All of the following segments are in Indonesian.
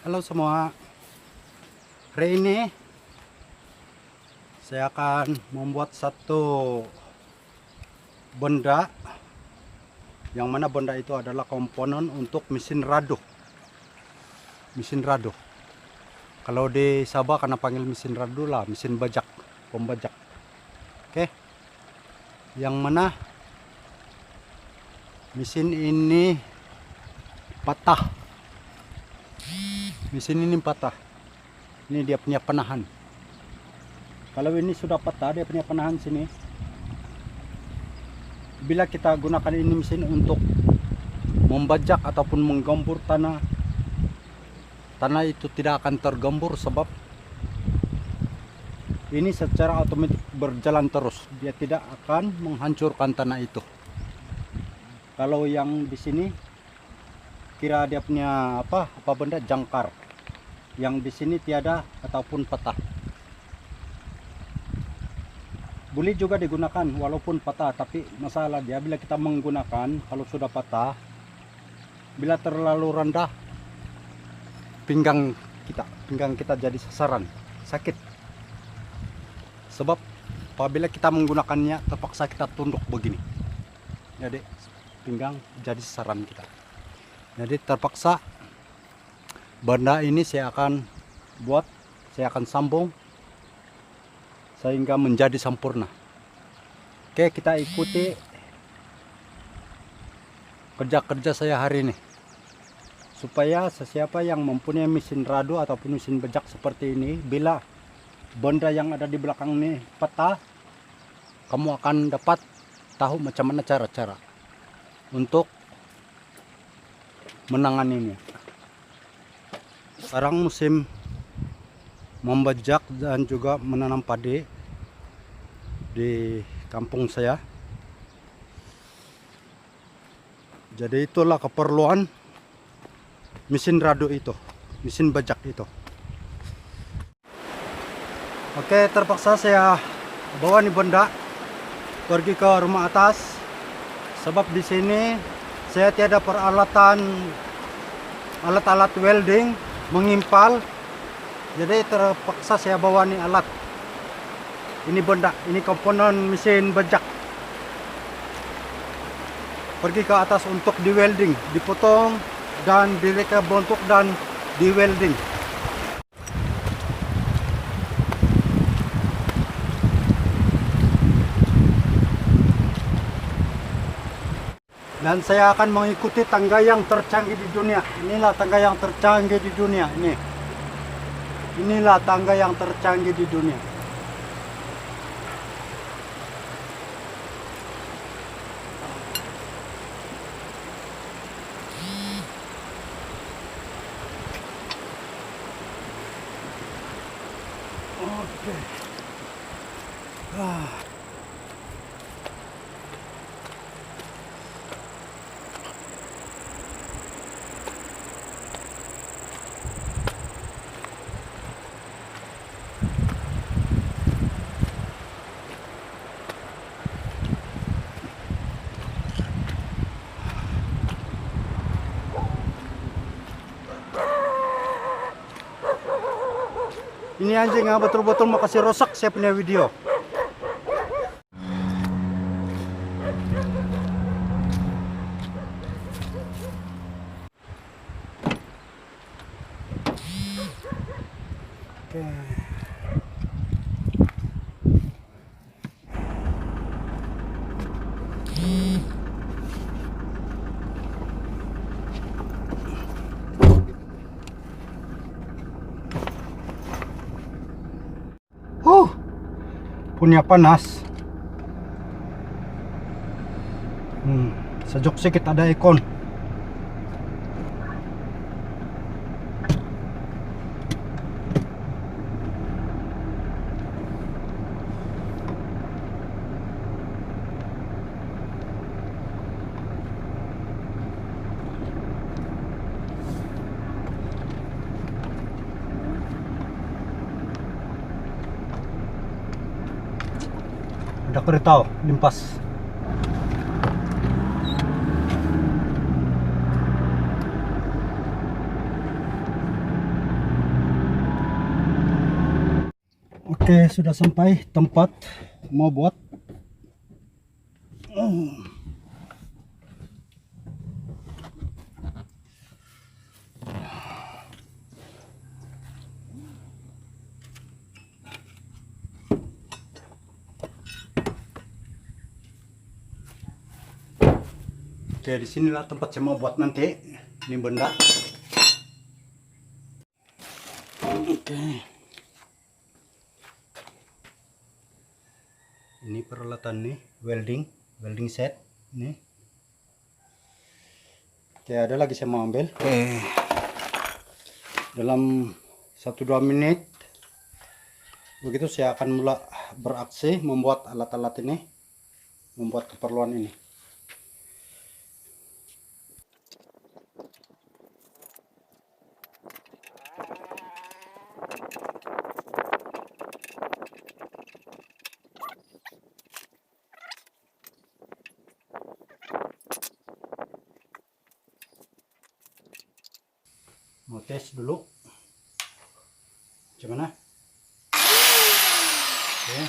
Halo semua, hari ini saya akan membuat satu benda, yang mana benda itu adalah komponen untuk mesin rado. Kalau di Sabah karena panggil mesin rado lah, mesin bajak, pembajak. Oke, yang mana mesin ini patah. Ini dia punya penahan. Kalau ini sudah patah, dia punya penahan sini. Bila kita gunakan ini mesin untuk membajak ataupun menggembur tanah itu tidak akan tergembur, sebab ini secara otomatis berjalan terus. Dia tidak akan menghancurkan tanah itu. Kalau yang di sini kira dia punya apa benda jangkar, yang di sini tiada ataupun patah. Boleh juga digunakan walaupun patah, tapi masalah dia bila kita menggunakan, kalau sudah patah, bila terlalu rendah, pinggang kita jadi sasaran, sakit. Sebab apabila kita menggunakannya terpaksa kita tunduk begini, jadi pinggang jadi sasaran kita. Jadi terpaksa benda ini saya akan sambung sehingga menjadi sempurna. Oke, kita ikuti kerja-kerja saya hari ini, supaya sesiapa yang mempunyai mesin rado ataupun mesin bajak seperti ini, bila benda yang ada di belakang ini patah, kamu akan dapat tahu macam mana cara-cara untuk menanganinya. Sekarang musim membajak dan juga menanam padi di kampung saya. Jadi itulah keperluan mesin rado itu, mesin bajak itu. Oke, terpaksa saya bawa nih benda pergi ke rumah atas, sebab di sini saya tiada peralatan, alat-alat welding, mengimpal. Jadi terpaksa saya bawa nih alat. Ini benda, ini komponen mesin bajak. Pergi ke atas untuk di welding, dipotong dan direka bentuk dan di welding. Dan saya akan mengikuti tangga yang tercanggih di dunia. Inilah tangga yang tercanggih di dunia. Inilah tangga yang tercanggih di dunia. Oke. Ini anjing betul-betul mau kasih rosak saya punya video. Oke. Punya panas. Sejuk sedikit ada ikon. Ada kereta limpas. Oke, sudah sampai tempat mau buat. Oke, disinilah tempat saya mau buat nanti. Ini benda. Oke. Ini peralatan nih, welding set nih. Oke, ada lagi saya mau ambil. Oke. Dalam 1-2 menit begitu saya akan mulai beraksi membuat alat-alat ini, membuat keperluan ini. Mau tes dulu gimana. Oke.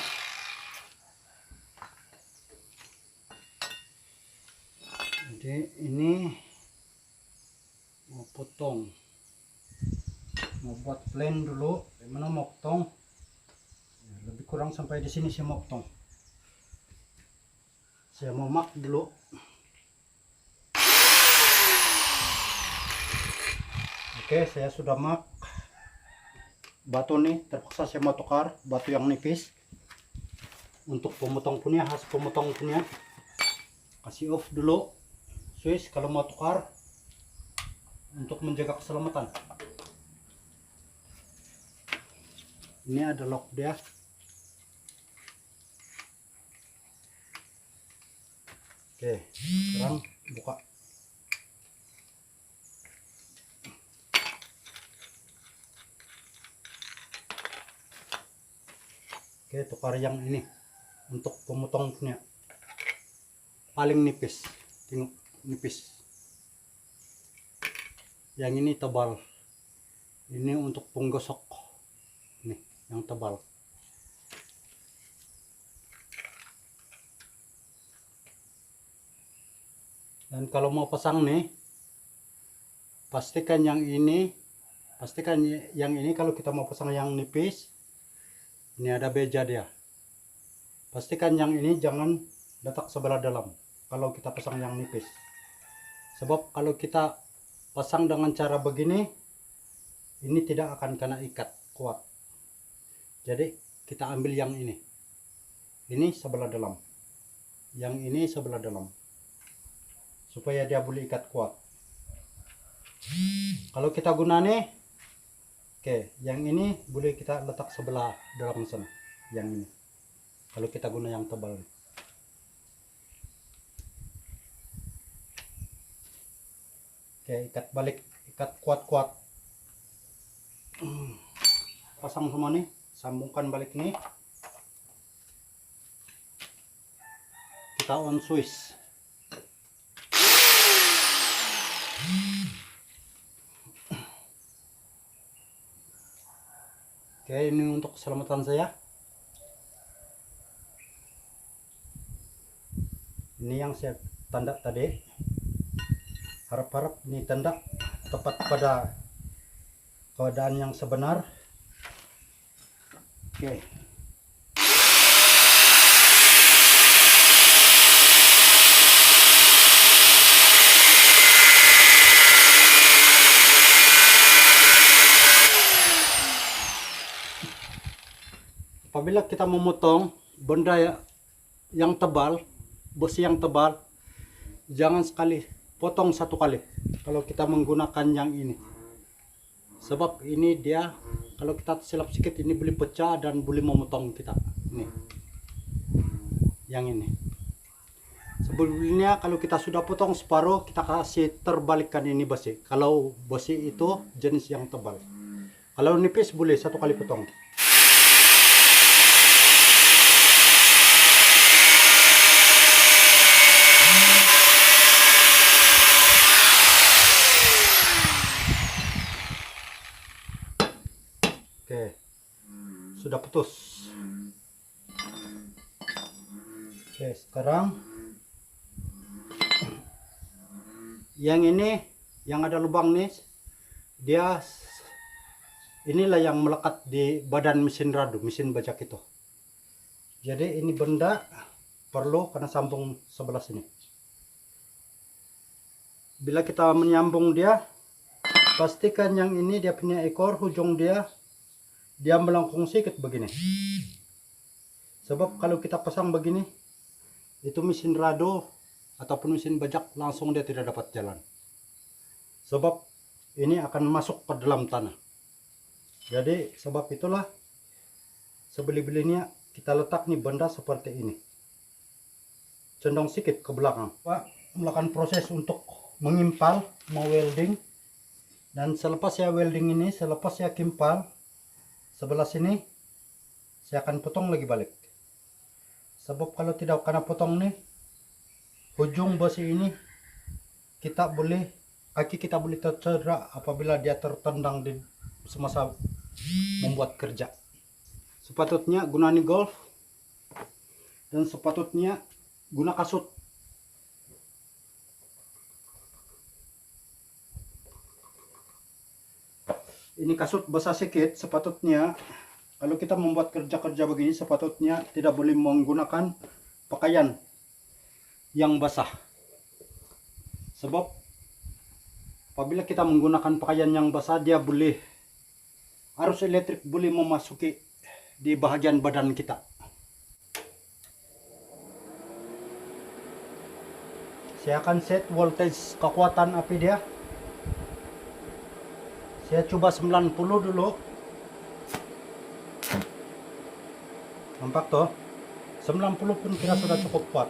Jadi ini mau potong, mau buat plan dulu gimana mau potong. Lebih kurang sampai di sini saya mau potong. Saya mau mak dulu. Oke, saya sudah mak batu nih, terpaksa saya mau tukar batu yang nipis untuk pemotong punya, khas pemotong punya. Kasih off dulu switch kalau mau tukar untuk menjaga keselamatan. Ini ada lock dia. Oke, sekarang buka. Oke, tukar yang ini untuk pemotong punya paling nipis. Tengok, nipis. Yang ini tebal. Ini untuk penggosok. Nih, yang tebal. Dan kalau mau pasang nih, pastikan yang ini kalau kita mau pasang yang nipis, ini ada beja dia. Pastikan yang ini jangan letak sebelah dalam kalau kita pasang yang nipis. Sebab kalau kita pasang dengan cara begini, ini tidak akan kena ikat kuat. Jadi kita ambil yang ini. Ini sebelah dalam. Yang ini sebelah dalam. Supaya dia boleh ikat kuat. Kalau kita guna nih, oke, yang ini boleh kita letak sebelah dalam sana. Yang ini. Kalau kita guna yang tebal. Oke, ikat balik, ikat kuat-kuat. Pasang semua nih, sambungkan balik nih. Kita on switch. Oke, ini untuk keselamatan saya. Ini yang saya tanda tadi. Harap-harap ini tanda tepat pada keadaan yang sebenar. Oke. Apabila kita memotong benda yang tebal, besi yang tebal, jangan sekali potong satu kali kalau kita menggunakan yang ini. Sebab ini dia kalau kita silap sedikit ini boleh pecah dan boleh memotong kita. Ini. Yang ini. Sebelumnya kalau kita sudah potong separuh, kita kasih terbalikkan ini besi. Kalau besi itu jenis yang tebal. Kalau nipis boleh satu kali potong. Oke, sudah putus. Oke, sekarang yang ini yang ada lubang nih, inilah yang melekat di badan mesin radu, mesin bajak itu. Jadi ini benda perlu kena sambung sebelah sini. Bila kita menyambung dia, pastikan yang ini dia punya ekor, ujung dia melengkung sedikit begini. Sebab kalau kita pasang begini, itu mesin radu ataupun mesin bajak langsung dia tidak dapat jalan. Sebab ini akan masuk ke dalam tanah. Jadi sebab itulah sebeli-belinya kita letak nih benda seperti ini. Condong sedikit ke belakang. Pak, melakukan proses untuk mengimpal, mau welding. Dan selepas saya welding ini, selepas saya kimpal sebelah sini, saya akan potong lagi balik. Sebab kalau tidak kena potong nih, ujung besi ini kaki kita boleh tercederak apabila dia tertendang di semasa membuat kerja. Sepatutnya gunani golf dan sepatutnya guna kasut. Ini kasut basah sedikit, sepatutnya kalau kita membuat kerja-kerja begini sepatutnya tidak boleh menggunakan pakaian yang basah. Sebab apabila kita menggunakan pakaian yang basah, dia arus elektrik boleh memasuki di bahagian badan kita. Saya akan set voltage kekuatan api dia. Saya coba 90 dulu. Nampak toh? 90 pun kira sudah cukup kuat.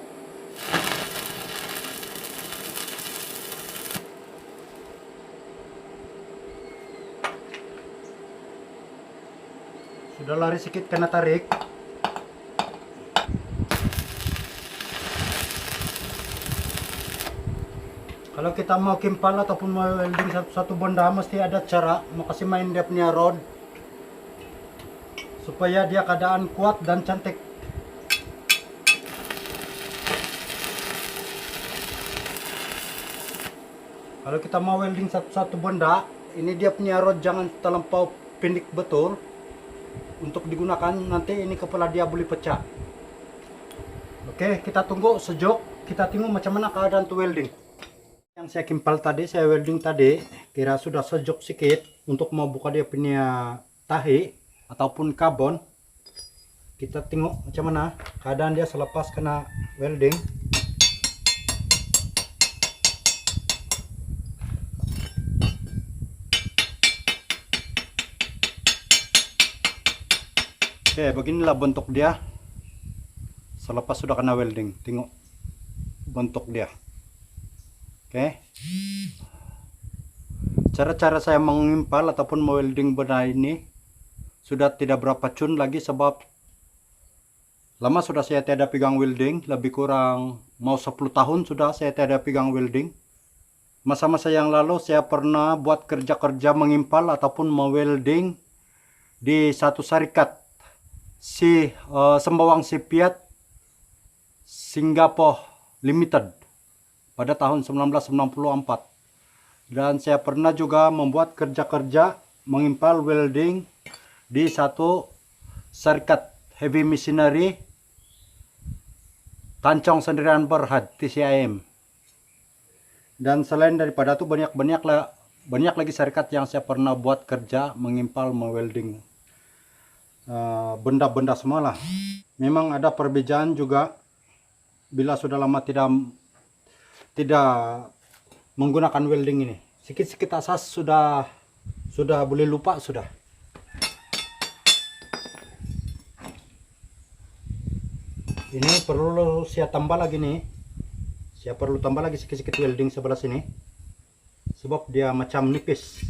Sudah lari sedikit kena tarik. Kalau kita mau kimpal ataupun mau welding satu benda, mesti ada cara mau kasih main dia punya rod supaya dia keadaan kuat dan cantik. Kalau kita mau welding satu benda, ini dia punya rod jangan terlampau pendek betul untuk digunakan, nanti ini kepala dia boleh pecah. Oke, kita tunggu sejuk, kita tengok macam mana keadaan tuh welding. Yang saya kimpal tadi, saya welding tadi, kira sudah sejuk sedikit untuk mau buka dia punya tahi ataupun karbon. Kita tengok macam mana keadaan dia selepas kena welding. Oke, beginilah bentuk dia selepas sudah kena welding. Tengok bentuk dia. Oke, cara-cara saya mengimpal ataupun welding benda ini sudah tidak berapa cun lagi, sebab lama sudah saya tiada pegang welding, lebih kurang mau 10 tahun sudah saya tiada pegang welding. Masa-masa yang lalu saya pernah buat kerja-kerja mengimpal ataupun welding di satu syarikat Sembawang Sipiat Singapore Limited pada tahun 1994. Dan saya pernah juga membuat kerja-kerja mengimpal welding di satu syarikat heavy machinery Tancong Sendirian Berhad TCIM. Dan selain daripada itu banyak lagi syarikat yang saya pernah buat kerja mengimpal welding benda-benda semua lah. Memang ada perbedaan juga bila sudah lama tidak menggunakan welding ini. Sikit-sikit asas sudah boleh lupa sudah. Ini perlu saya tambah lagi nih. Saya perlu tambah lagi sikit-sikit welding sebelah sini. Sebab dia macam nipis.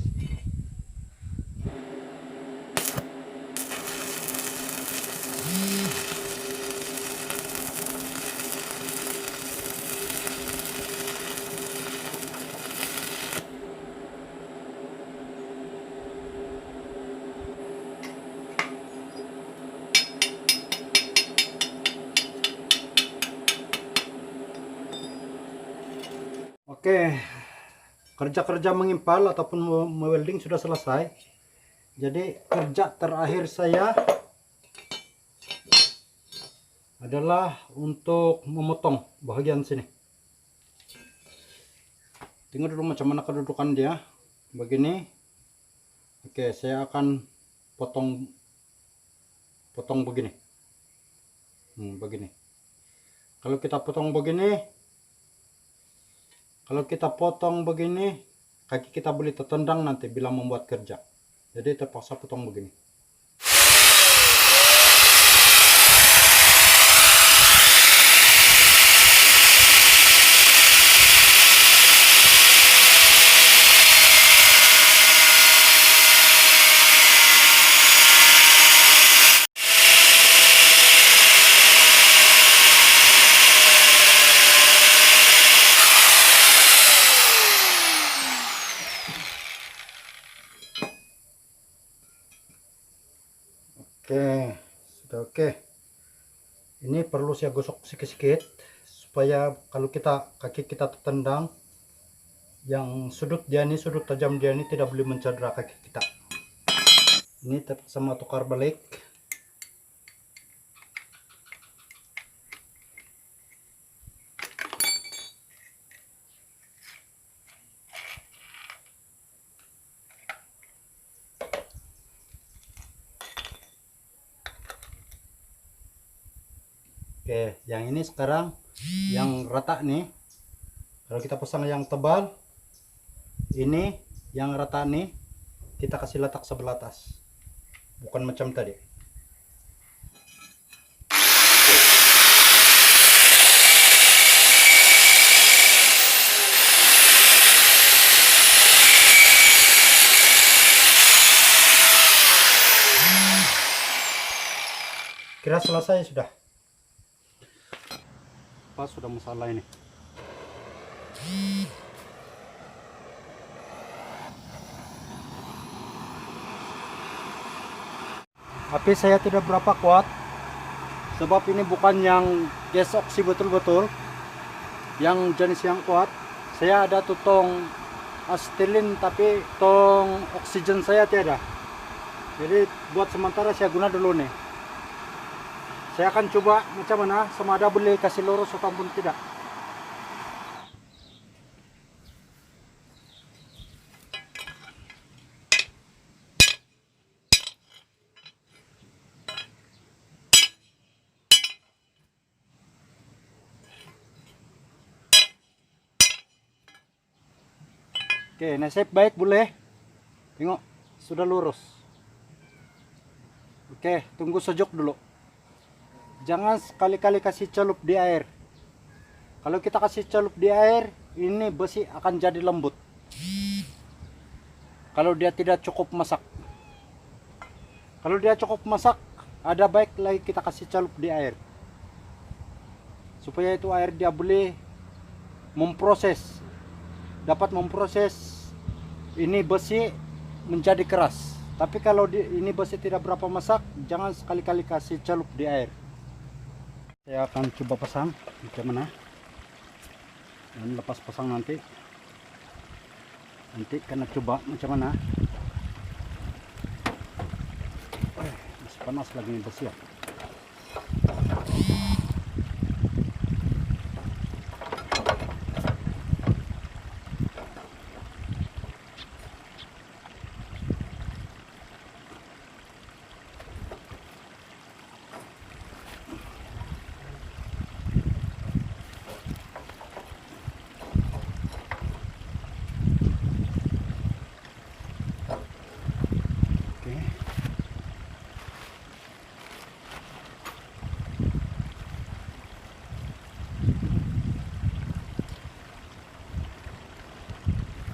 Oke, kerja-kerja mengimpal ataupun mewelding sudah selesai. Jadi kerja terakhir saya adalah untuk memotong bagian sini. Tengok dulu macam mana kedudukan dia. Begini. Oke, saya akan potong begini. Begini. Kalau kita potong begini, kaki kita boleh tertendang nanti bila membuat kerja. Jadi terpaksa potong begini. Oke, sudah oke. Ini perlu saya gosok sikit-sikit supaya kalau kaki kita tertendang, yang sudut tajam dia ini tidak boleh mencedera kaki kita. Ini terpaksa tukar balik. Oke, yang ini sekarang yang rata nih. Kalau kita pasang yang tebal, ini yang rata nih, kita kasih letak sebelah atas. Bukan macam tadi. Kira selesai sudah. Pas sudah masalah ini. Tapi saya tidak berapa kuat, sebab ini bukan yang gas oksi betul-betul, yang jenis yang kuat. Saya ada tong asetilin, tapi tong oksigen saya tiada. Jadi buat sementara saya guna dulu nih. Saya akan coba macam mana, sama ada boleh kasih lurus ataupun tidak. Oke, nasib baik boleh. Tengok, sudah lurus. Oke, tunggu sejuk dulu. Jangan sekali-kali kasih celup di air. Kalau kita kasih celup di air, ini besi akan jadi lembut. Kalau dia tidak cukup masak. Kalau dia cukup masak, ada baik lagi kita kasih celup di air. Supaya itu air dia boleh dapat memproses ini besi menjadi keras. Tapi kalau ini besi tidak berapa masak, jangan sekali-kali kasih celup di air. Saya akan coba pasang macam mana, dan lepas pasang nanti kena coba macam mana. Masih panas lagi ini besi ya.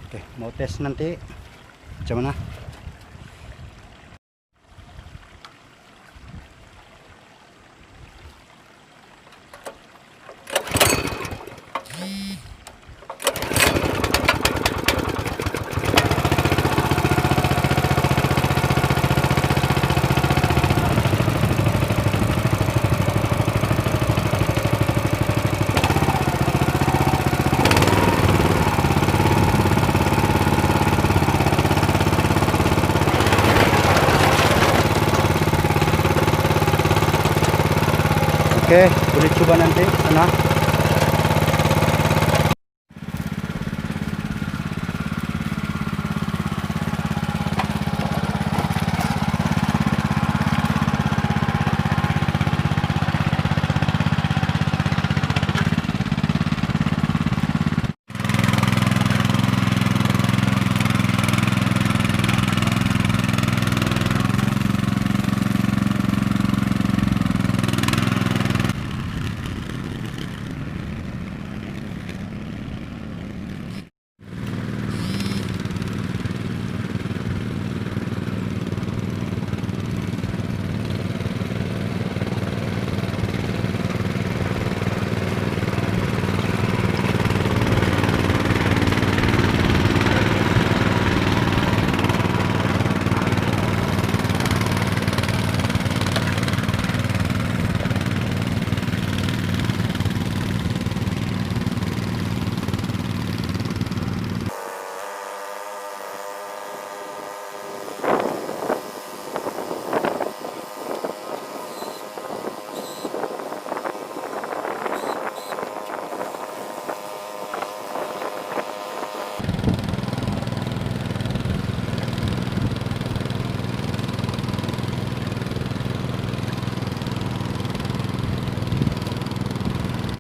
Oke, mau tes nanti macam mana. Oke, boleh coba nanti sana.